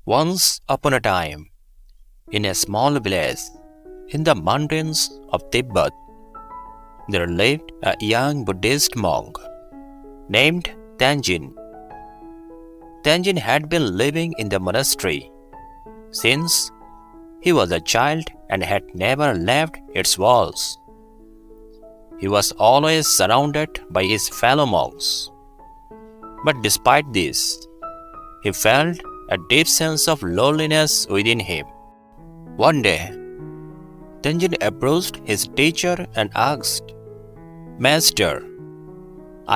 Once upon a time, in a small village in the mountains of Tibet, there lived a young Buddhist monk named Tenzin. Tenzin had been living in the monastery since he was a child and had never left its walls. He was always surrounded by his fellow monks. But despite this, he felt a deep sense of loneliness within him. One day, Tenzin approached his teacher and asked, "Master,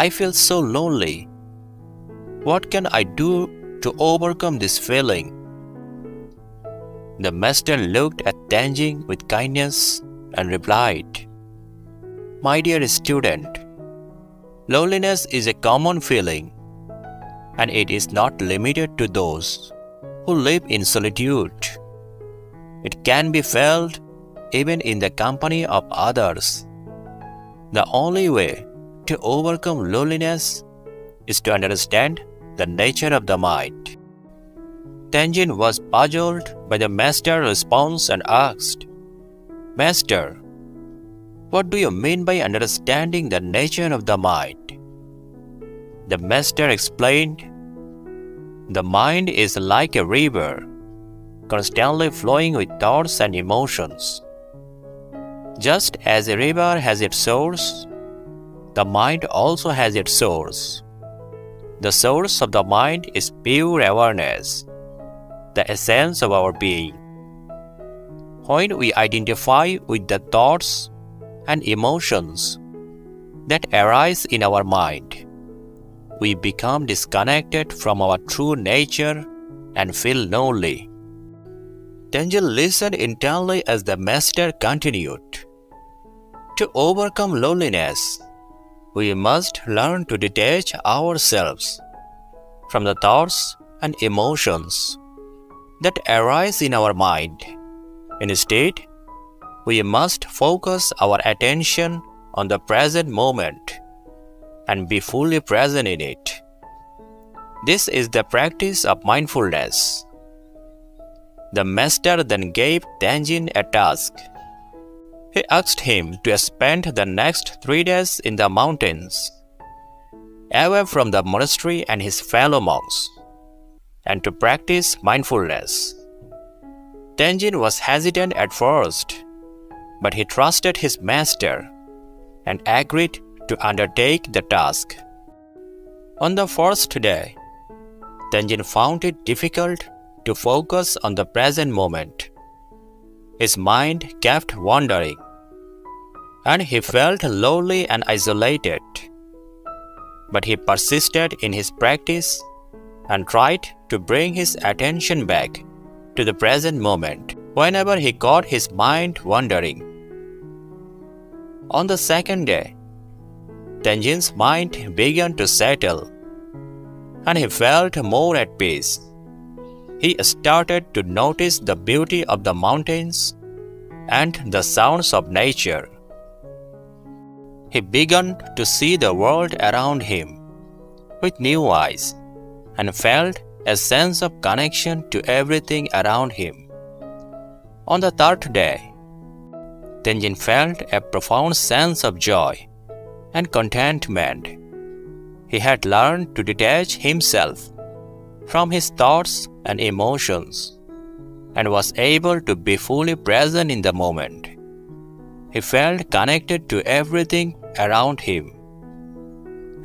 I feel so lonely. What can I do to overcome this feeling?" The master looked at Tenzin with kindness and replied, "My dear student, loneliness is a common feeling, and it is not limited to those who live in solitude. It can be felt even in the company of others. The only way to overcome loneliness is to understand the nature of the mind." Tenzin was puzzled by the master's response and asked, "Master, what do you mean by understanding the nature of the mind?" The master explained, "The mind is like a river, constantly flowing with thoughts and emotions. Just as a river has its source, the mind also has its source. The source of the mind is pure awareness, the essence of our being. When we identify with the thoughts and emotions that arise in our mind, we become disconnected from our true nature and feel lonely." Tenzin listened intently as the master continued, "To overcome loneliness, we must learn to detach ourselves from the thoughts and emotions that arise in our mind. Instead, we must focus our attention on the present moment and be fully present in it. This is the practice of mindfulness." The master then gave Tenzin a task. He asked him to spend the next 3 days in the mountains, away from the monastery and his fellow monks, and to practice mindfulness. Tenzin was hesitant at first, but he trusted his master and agreed to undertake the task. On the first day, Tenzin found it difficult to focus on the present moment. His mind kept wandering, and he felt lonely and isolated. But he persisted in his practice and tried to bring his attention back to the present moment whenever he caught his mind wandering. On the second day, Tenzin's mind began to settle, and he felt more at peace. He started to notice the beauty of the mountains and the sounds of nature. He began to see the world around him with new eyes and felt a sense of connection to everything around him. On the third day, Tenzin felt a profound sense of joy and contentment. He had learned to detach himself from his thoughts and emotions and was able to be fully present in the moment. He felt connected to everything around him,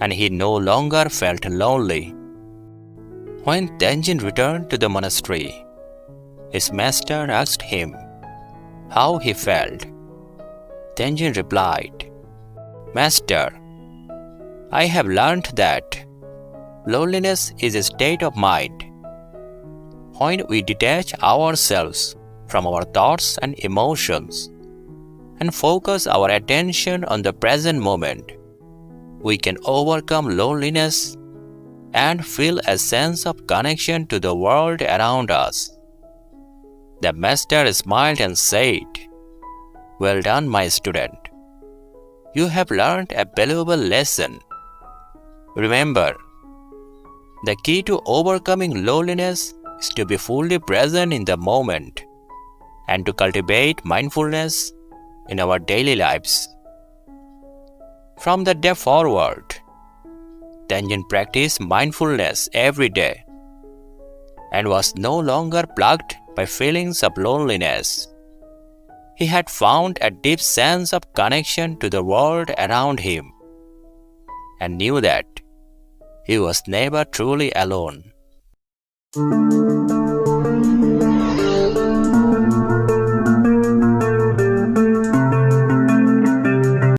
and he no longer felt lonely. When Tenzin returned to the monastery, his master asked him how he felt. Tenzin replied, "Master, I have learned that loneliness is a state of mind. When we detach ourselves from our thoughts and emotions and focus our attention on the present moment, we can overcome loneliness and feel a sense of connection to the world around us." The master smiled and said, "Well done, my student. You have learned a valuable lesson. Remember, the key to overcoming loneliness is to be fully present in the moment and to cultivate mindfulness in our daily lives. From that day forward, Tenzin practiced mindfulness every day and was no longer plagued by feelings of loneliness. He had found a deep sense of connection to the world around him and knew that he was never truly alone.